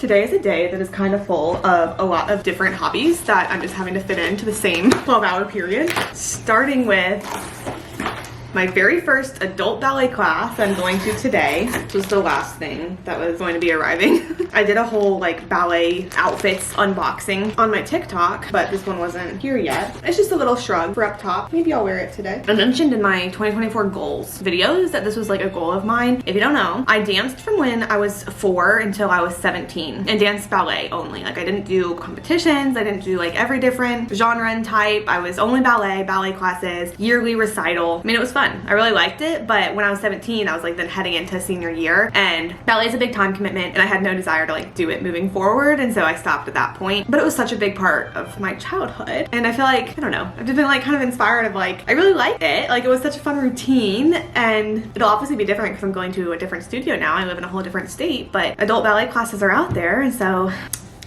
Today is a day that is kind of full of a lot of different hobbies that I'm just having to fit into the same 12-hour period. Starting with my very first adult ballet class I'm going to today. This was the last thing that was going to be arriving. I did a whole like ballet outfits unboxing on my TikTok, but this one wasn't here yet. It's just a little shrug for up top. Maybe I'll wear it today. I mentioned in my 2024 goals videos that this was like a goal of mine. If you don't know, I danced from when I was 4 until I was 17 and danced ballet only. Like I didn't do competitions. I didn't do like every different genre and type. I was only ballet classes, yearly recital. I mean, it was fun. I really liked it, but when I was 17, I was like then heading into senior year, and ballet is a big time commitment, and I had no desire to like do it moving forward, and so I stopped at that point. But it was such a big part of my childhood, and I feel like, I don't know, I've just been like kind of inspired of like, I really liked it. Like it was such a fun routine, and it'll obviously be different because I'm going to a different studio now. I live in a whole different state, but adult ballet classes are out there, and so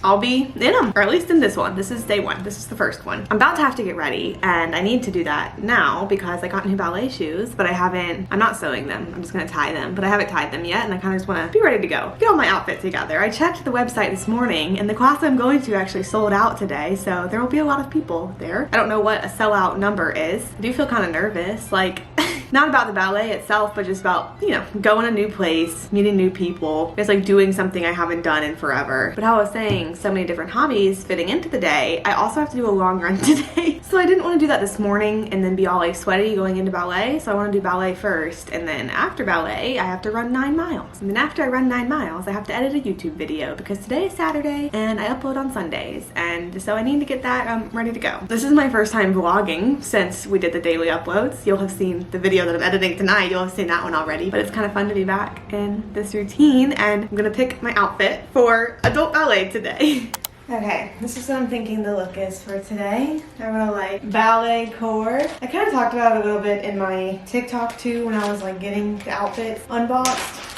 I'll be in them, or at least in this one. This is day one. This is the first one. I'm about to have to get ready, and I need to do that now because I got new ballet shoes, but I'm not sewing them. I'm just gonna tie them, but I haven't tied them yet, and I kind of just wanna be ready to go. Get all my outfit together. I checked the website this morning, and the class I'm going to actually sold out today, so there will be a lot of people there. I don't know what a sellout number is. I do feel kind of nervous, like, not about the ballet itself, but just about, you know, going a new place, meeting new people. It's like doing something I haven't done in forever. But how I was saying, so many different hobbies fitting into the day, I also have to do a long run today. So I didn't want to do that this morning and then be all like sweaty going into ballet. So I want to do ballet first, and then after ballet, I have to run 9 miles. And then after I run 9 miles, I have to edit a YouTube video because today is Saturday and I upload on Sundays. And so I need to get that ready to go. This is my first time vlogging since we did the daily uploads. You'll have seen the video that I'm editing tonight. You'll have seen that one already, but it's kind of fun to be back in this routine, and I'm gonna pick my outfit for adult ballet today. Okay, this is what I'm thinking the look is for today. I'm gonna like ballet cord. I kind of talked about it a little bit in my TikTok too when I was like getting the outfits unboxed.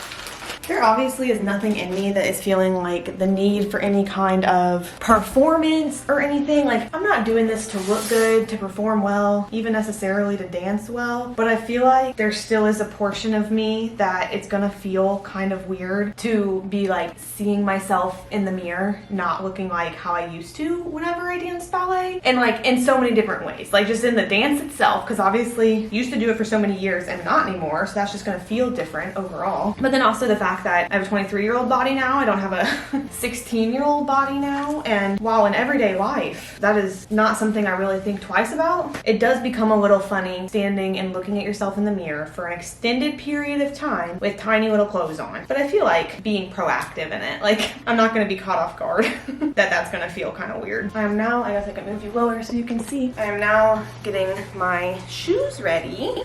There obviously is nothing in me that is feeling like the need for any kind of performance or anything. Like, I'm not doing this to look good, to perform well, even necessarily to dance well, but I feel like there still is a portion of me that it's gonna feel kind of weird to be like seeing myself in the mirror not looking like how I used to whenever I danced ballet, and like in so many different ways, like just in the dance itself, because obviously used to do it for so many years and not anymore, so that's just gonna feel different overall. But then also the fact that I have a 23-year-old body now. I don't have a 16-year-old body now. And while in everyday life, that is not something I really think twice about, it does become a little funny standing and looking at yourself in the mirror for an extended period of time with tiny little clothes on. But I feel like being proactive in it. Like, I'm not gonna be caught off guard that's gonna feel kind of weird. I guess I can move you lower so you can see. I am now getting my shoes ready.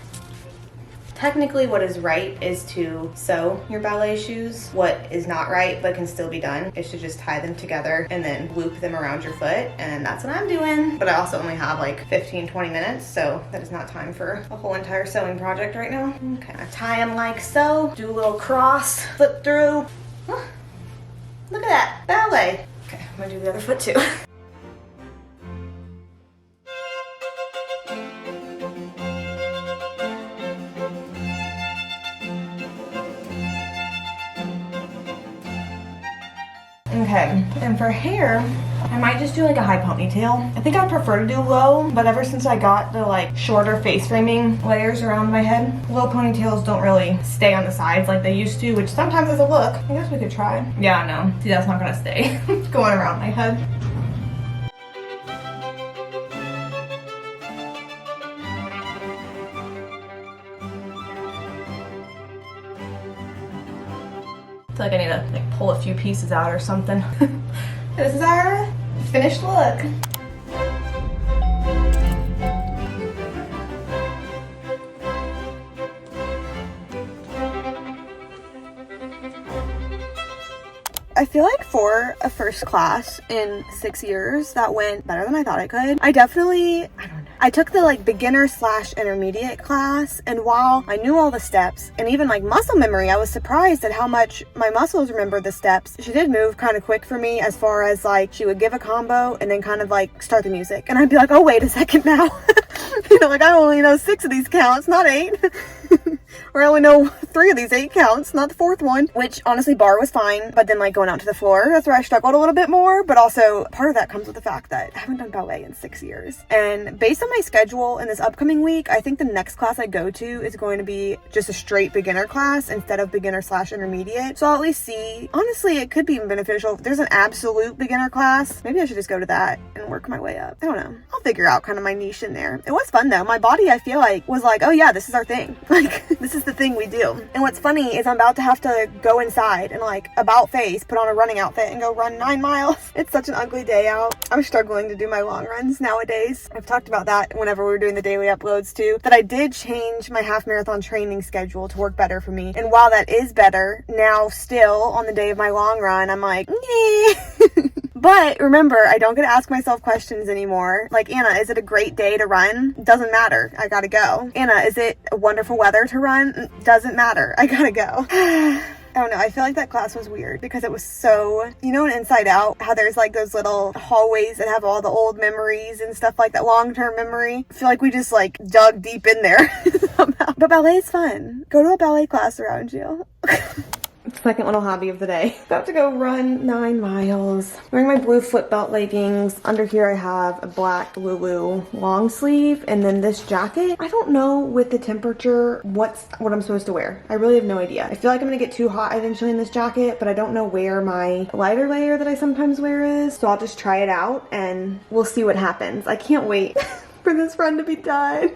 Technically, what is right is to sew your ballet shoes. What is not right, but can still be done, is to just tie them together and then loop them around your foot. And that's what I'm doing. But I also only have like 15-20 minutes, so that is not time for a whole entire sewing project right now. Okay, I tie them like so. Do a little cross, flip through. Huh, look at that, ballet. Okay, I'm gonna do the other foot too. Okay, and for hair, I might just do like a high ponytail. I think I prefer to do low, but ever since I got the like shorter face framing layers around my head, low ponytails don't really stay on the sides like they used to, which sometimes is a look. I guess we could try. Yeah, no, see, that's not gonna stay going around my head. I feel like I need to like pull a few pieces out or something. This is our finished look. I feel like for a first class in 6 years, that went better than I thought it could. I don't know. I took the like beginner / intermediate class, and while I knew all the steps and even like muscle memory, I was surprised at how much my muscles remembered the steps. She did move kind of quick for me as far as like she would give a combo and then kind of like start the music, and I'd be like, oh wait a second now. You know, like I only know 6 of these counts, not 8. Or I only know 3 of these 8 counts, not the 4th one, which honestly bar was fine, but then like going out to the floor, that's where I struggled a little bit more. But also part of that comes with the fact that I haven't done ballet in 6 years. And based on my schedule in this upcoming week, I think the next class I go to is going to be just a straight beginner class instead of beginner/intermediate. So I'll at least see. Honestly, it could be beneficial. If there's an absolute beginner class, maybe I should just go to that and work my way up. I don't know. I'll figure out kind of my niche in there. It was fun though. My body, I feel like, was like, oh yeah, this is our thing. Like, this is the thing we do. And what's funny is I'm about to have to go inside and like about face, put on a running outfit and go run 9 miles. It's such an ugly day out. I'm struggling to do my long runs nowadays. I've talked about that whenever we were doing the daily uploads too, that I did change my half marathon training schedule to work better for me. And while that is better, now still on the day of my long run, I'm like, nah. But remember, I don't get to ask myself questions anymore. Like, Anna, is it a great day to run? Doesn't matter. I gotta go. Anna, is it wonderful weather to run? Doesn't matter. I gotta go. I don't know. I feel like that class was weird because it was so, you know, in Inside Out, how there's like those little hallways that have all the old memories and stuff like that, long-term memory. I feel like we just like dug deep in there somehow. But ballet is fun. Go to a ballet class around you. Second little hobby of the day. About to go run 9 miles. Wearing my blue flip belt leggings. Under here I have a black Lulu long sleeve, and then this jacket. I don't know with the temperature what I'm supposed to wear. I really have no idea. I feel like I'm gonna get too hot eventually in this jacket, but I don't know where my lighter layer that I sometimes wear is. So I'll just try it out and we'll see what happens. I can't wait for this run to be done.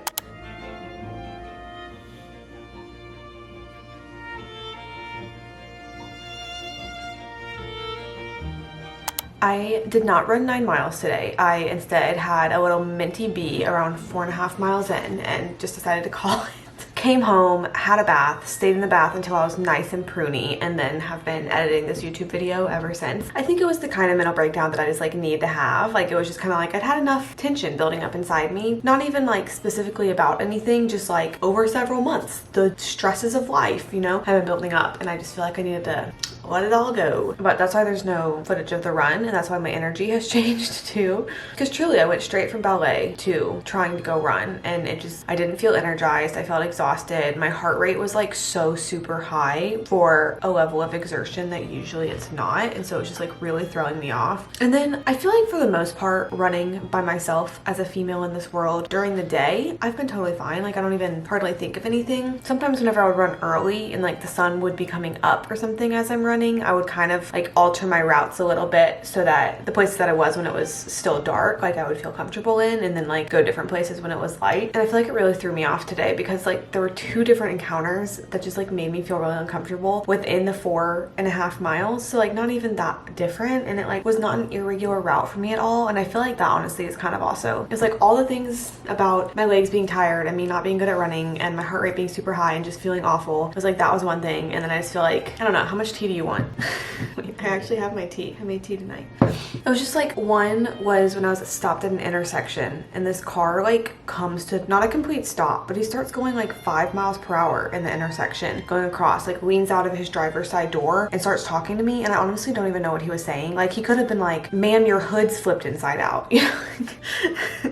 I did not run 9 miles today. I instead had a little minty bee around 4.5 miles in and just decided to call it. Came home, had a bath, stayed in the bath until I was nice and pruny, and then have been editing this YouTube video ever since. I think it was the kind of mental breakdown that I just like need to have. Like, it was just kind of like I'd had enough tension building up inside me. Not even like specifically about anything, just like over several months. The stresses of life, you know, have been building up, and I just feel like I needed to let it all go. But that's why there's no footage of the run, and that's why my energy has changed too. Because truly, I went straight from ballet to trying to go run, and I didn't feel energized. I felt exhausted. My heart rate was like so super high for a level of exertion that usually it's not, and so it was just like really throwing me off. And then I feel like for the most part, running by myself as a female in this world during the day, I've been totally fine. Like, I don't even hardly think of anything. Sometimes whenever I would run early and like the sun would be coming up or something as I'm running, I would kind of like alter my routes a little bit so that the places that I was when it was still dark, like I would feel comfortable in, and then like go different places when it was light. And I feel like it really threw me off today because like there were 2 different encounters that just like made me feel really uncomfortable within the 4.5 miles. So like not even that different, and it like was not an irregular route for me at all. And I feel like that honestly is kind of also, it's like all the things about my legs being tired and me not being good at running and my heart rate being super high and just feeling awful. It was like that was one thing, and then I just feel like, I don't know, how much tea do you want? I actually have my tea. I made tea tonight. It was just like, one was when I was stopped at an intersection and this car like comes to not a complete stop, but he starts going like 5 miles per hour in the intersection going across, like leans out of his driver's side door and starts talking to me, and I honestly don't even know what he was saying. Like, he could have been like, ma'am, your hood's flipped inside out, you know,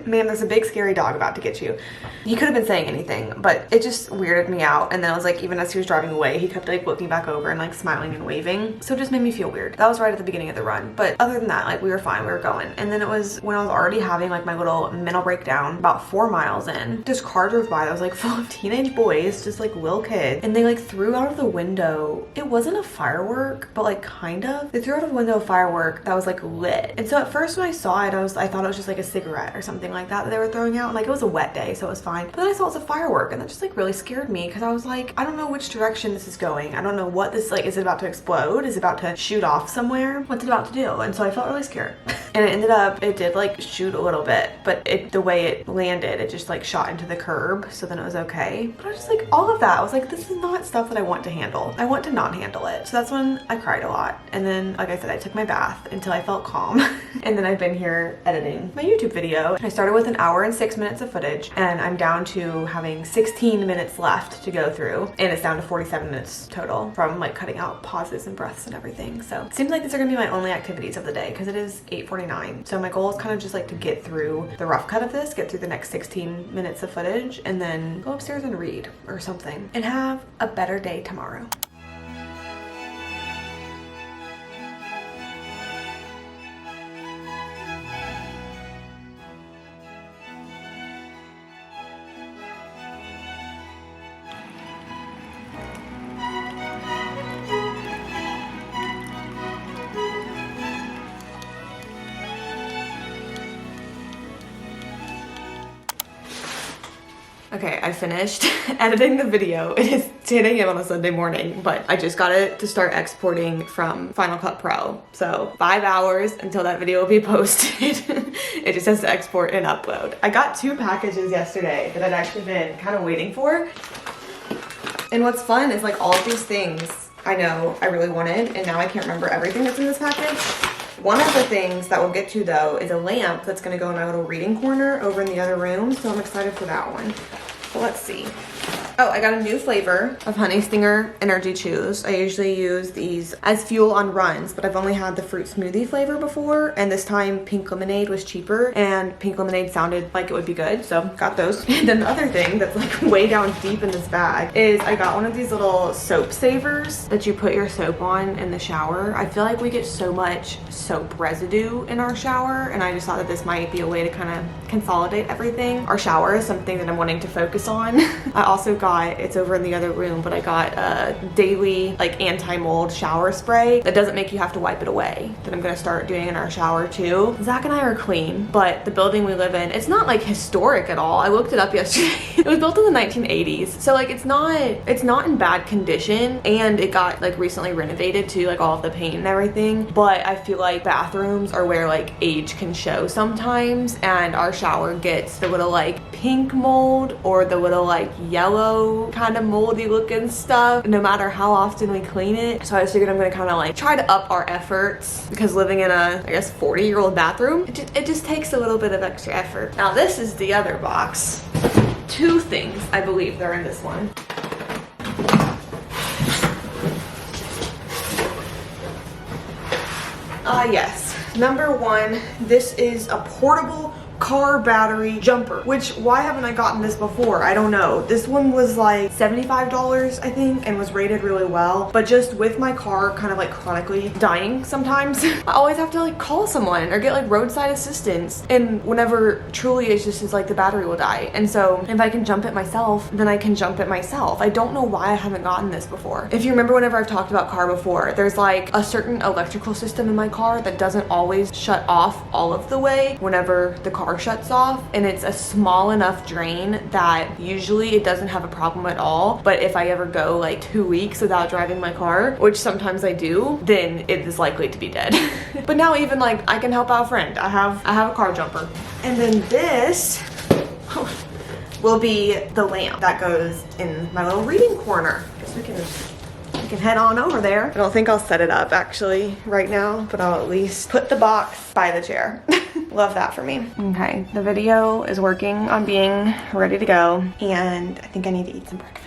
ma'am, there's a big scary dog about to get you. He could have been saying anything, but it just weirded me out. And then I was like, even as he was driving away, he kept like looking back over and like smiling and waving, so it just made me feel weird. That was right at the beginning of the run, but other than that, like, we were fine, we were going. And then it was when I was already having like my little mental breakdown about 4 miles in, this car drove by that was like full of teenage boys, just like little kids, and they like threw out of the window, it wasn't a firework, but like kind of, they threw out of the window a firework that was like lit. And so at first when I saw it, I thought it was just like a cigarette or something like that they were throwing out, and like it was a wet day, so it was fine. But then I saw it was a firework, and that just like really scared me because I was like, I don't know which direction this is going. I don't know what this, like, is it about to explode? Is it about to shoot off somewhere? What's it about to do? And so I felt really scared. And it ended up, it did like shoot a little bit, but the way it landed, it just like shot into the curb, so then it was okay. But I was just like, all of that, I was like, this is not stuff that I want to handle. I want to not handle it. So that's when I cried a lot. And then, like I said, I took my bath until I felt calm. And then I've been here editing my YouTube video. I started with 1 hour and 6 minutes of footage, and I'm down to having 16 minutes left to go through, and it's down to 47 minutes total from like cutting out pauses and breaths and everything. So So it seems like these are gonna be my only activities of the day because it is 8:49. So my goal is kind of just like to get through the rough cut of this, get through the next 16 minutes of footage, and then go upstairs and read or something and have a better day tomorrow. Okay, I finished editing the video. It is 10 a.m. on a Sunday morning, but I just got it to start exporting from Final Cut Pro. So 5 hours until that video will be posted. It just has to export and upload. I got 2 packages yesterday that I'd actually been kind of waiting for. And what's fun is like all of these things I know I really wanted, and now I can't remember everything that's in this package. One of the things that we'll get to though is a lamp that's gonna go in my little reading corner over in the other room, so I'm excited for that one. So let's see. Oh, I got a new flavor of Honey Stinger Energy Chews. I usually use these as fuel on runs, but I've only had the fruit smoothie flavor before, and this time pink lemonade was cheaper, and pink lemonade sounded like it would be good, so got those. And then the other thing that's like way down deep in this bag is I got one of these little soap savers that you put your soap on in the shower. I feel like we get so much soap residue in our shower, and I just thought that this might be a way to kind of consolidate everything. Our shower is something that I'm wanting to focus on. I also got, it's over in the other room, but I got a daily like anti-mold shower spray that doesn't make you have to wipe it away, that I'm gonna start doing in our shower too. Zach and I are clean, but the building we live in, it's not like historic at all. I looked it up yesterday. It was built in the 1980s, so like it's not in bad condition, and it got like recently renovated too, like all of the paint and everything. But I feel like bathrooms are where like age can show sometimes, and our shower gets the little like pink mold or the little like yellow kind of moldy looking stuff no matter how often we clean it. So I figured I'm gonna kind of like try to up our efforts, because living in a, I guess, 40-year-old bathroom, it just takes a little bit of extra effort. Now this is the other box. 2 things I believe they're in this one. Yes. Number 1, this is a portable car battery jumper, which, why haven't I gotten this before? I don't know. This one was like $75, I think, and was rated really well, but just with my car kind of like chronically dying sometimes, I always have to like call someone or get like roadside assistance, and whenever truly it's just like the battery will die. And so if I can jump it myself, then I can jump it myself. I don't know why I haven't gotten this before. If you remember, whenever I've talked about car before, there's like a certain electrical system in my car that doesn't always shut off all of the way whenever the car shuts off, and it's a small enough drain that usually it doesn't have a problem at all. But if I ever go like 2 weeks without driving my car, which sometimes I do, then it is likely to be dead. But now even like I can help out a friend. I have a car jumper. And then this will be the lamp that goes in my little reading corner. Guess we can head on over there. I don't think I'll set it up actually right now, but I'll at least put the box by the chair. Love that for me. Okay, the video is working on being ready to go, and I think I need to eat some breakfast.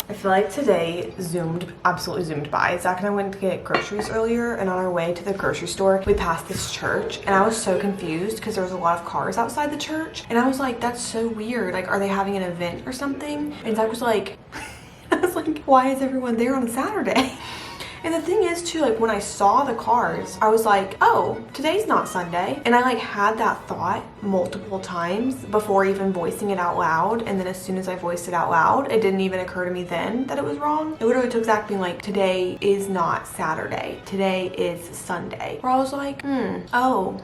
I feel like today absolutely zoomed by. Zach and I went to get groceries earlier, and on our way to the grocery store, we passed this church, and I was so confused because there was a lot of cars outside the church, and I was like, that's so weird. Like, are they having an event or something? And Zach was like, was like, why is everyone there on a Saturday? And the thing is too, like when I saw the cars, I was like, oh, today's not Sunday. And I like had that thought multiple times before even voicing it out loud. And then as soon as I voiced it out loud, it didn't even occur to me then that it was wrong. It literally took Zach being like, today is not Saturday. Today is Sunday. Where I was like, oh.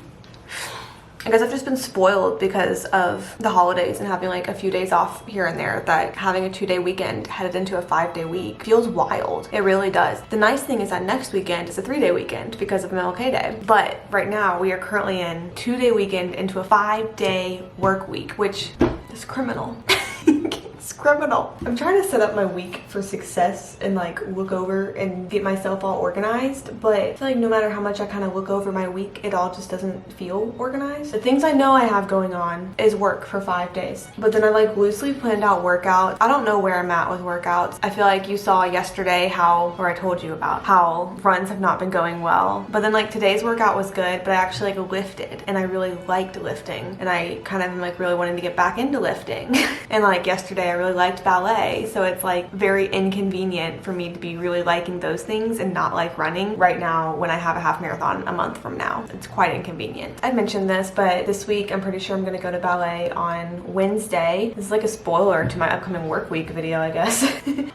I guess I've just been spoiled because of the holidays and having like a few days off here and there, that having a 2-day weekend headed into a 5-day week feels wild. It really does. The nice thing is that next weekend is a 3-day weekend because of MLK Day. But right now we are currently in 2-day weekend into a 5-day work week, which is criminal. It's criminal. I'm trying to set up my week for success and like look over and get myself all organized, but I feel like no matter how much I kind of look over my week, it all just doesn't feel organized. The things I know I have going on is work for 5 days, but then I like loosely planned out workouts. I don't know where I'm at with workouts. I feel like you saw yesterday or I told you about how runs have not been going well, but then like today's workout was good, but I actually like lifted and I really liked lifting, and I kind of am like really wanting to get back into lifting. And like yesterday I really liked ballet, so it's like very inconvenient for me to be really liking those things and not like running right now when I have a half marathon a month from now. It's quite inconvenient. I mentioned this, but this week I'm pretty sure I'm gonna go to ballet on Wednesday. This is like a spoiler to my upcoming work week video, I guess.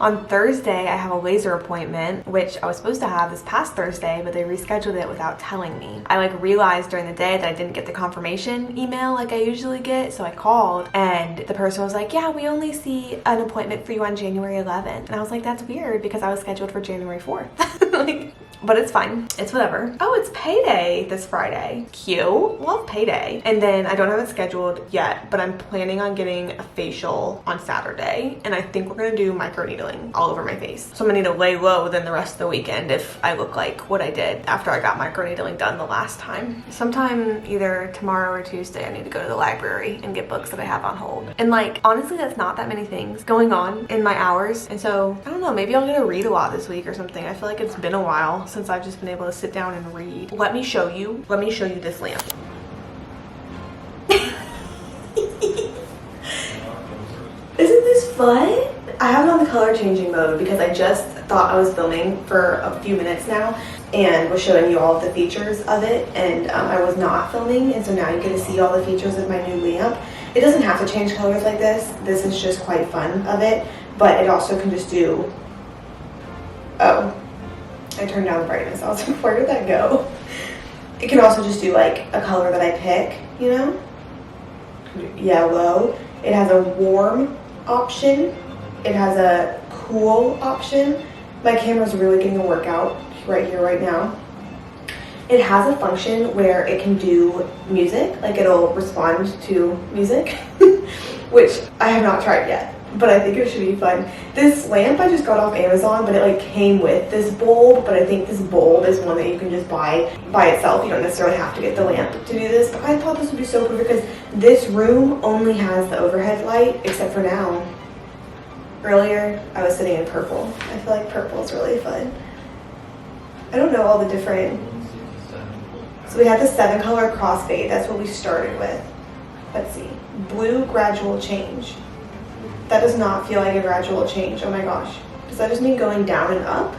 On Thursday I have a laser appointment, which I was supposed to have this past Thursday, but they rescheduled it without telling me. I like realized during the day that I didn't get the confirmation email like I usually get, so I called and the person was like, yeah, we only see an appointment for you on January 11th. And I was like, that's weird because I was scheduled for January 4th. Like, but it's fine. It's whatever. Oh, it's payday this Friday. Cute. Love payday. And then I don't have it scheduled yet, but I'm planning on getting a facial on Saturday. And I think we're gonna do microneedling all over my face. So I'm gonna need to lay low then the rest of the weekend if I look like what I did after I got microneedling done the last time. Sometime either tomorrow or Tuesday, I need to go to the library and get books that I have on hold. And like, honestly, that's not that many things going on in my hours. And so, I don't know, maybe I'll get to read a lot this week or something. I feel like it's been a while since I've just been able to sit down and read. Let me show you this lamp. Isn't this fun? I have it on the color changing mode because I just thought I was filming for a few minutes now and was showing you all of the features of it, and I was not filming, and so now you get to see all the features of my new lamp. It doesn't have to change colors like this. This is just quite fun of it, but it also can just do, oh, I turned down the brightness. I was like, where did that go? It can also just do like a color that I pick, you know? Yellow. It has a warm option. It has a cool option. My camera's really getting a workout right here, right now. It has a function where it can do music, like it'll respond to music, which I have not tried yet, but I think it should be fun. This lamp I just got off Amazon, but it like came with this bulb, but I think this bulb is one that you can just buy by itself. You don't necessarily have to get the lamp to do this, but I thought this would be so perfect because this room only has the overhead light, except for now. Earlier, I was sitting in purple. I feel like purple is really fun. I don't know all the different... So we had the 7-color crossfade. That's what we started with. Let's see. Blue gradual change. That does not feel like a gradual change. Oh my gosh. Does that just mean going down and up?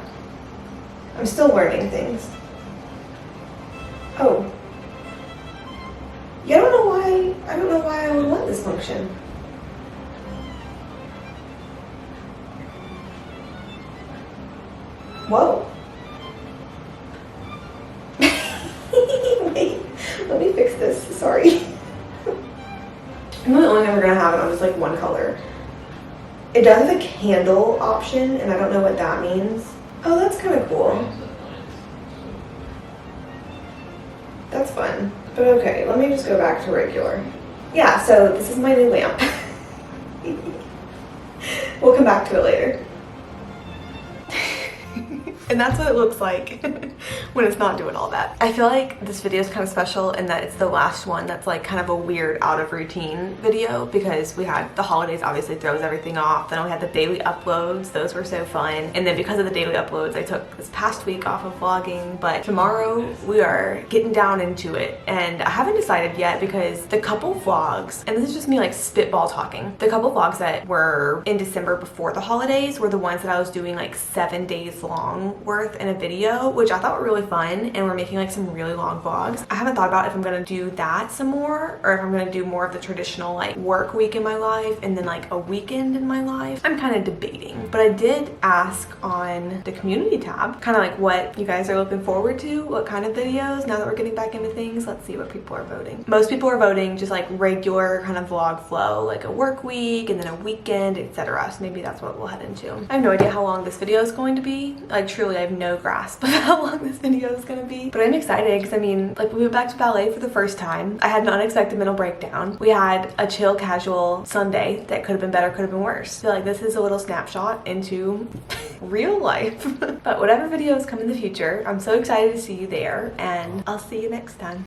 I'm still learning things. Oh. Yeah, I don't know why I would want this function. Whoa. Wait, let me fix this. Sorry. I'm really only ever gonna have it on just like one color. It does have a candle option, and I don't know what that means. Oh, that's kind of cool. That's fun. But okay, let me just go back to regular. Yeah, so this is my new lamp. We'll come back to it later. And that's what it looks like when it's not doing all that. I feel like this video is kind of special in that it's the last one that's like kind of a weird out of routine video, because we had the holidays obviously throws everything off. Then we had the daily uploads. Those were so fun. And then because of the daily uploads, I took this past week off of vlogging, but tomorrow we are getting down into it. And I haven't decided yet because the couple vlogs, and this is just me like spitball talking, the couple vlogs that were in December before the holidays were the ones that I was doing like 7 days long worth in a video, which I thought were really fun, and we're making like some really long vlogs. I haven't thought about if I'm gonna do that some more or if I'm gonna do more of the traditional like work week in my life and then like a weekend in my life. I'm kind of debating, but I did ask on the community tab kind of like what you guys are looking forward to, what kind of videos now that we're getting back into things. Let's see what people are voting. Most people are voting just like regular kind of vlog flow, like a work week and then a weekend, etc. So maybe that's what we'll head into. I have no idea how long this video is going to be. Like truly I have no grasp of how long this video is going to be, but I'm excited because I mean, like we went back to ballet for the first time. I had an unexpected mental breakdown. We had a chill casual Sunday that could have been better, could have been worse. I feel like this is a little snapshot into real life. But whatever videos come in the future, I'm so excited to see you there, and I'll see you next time.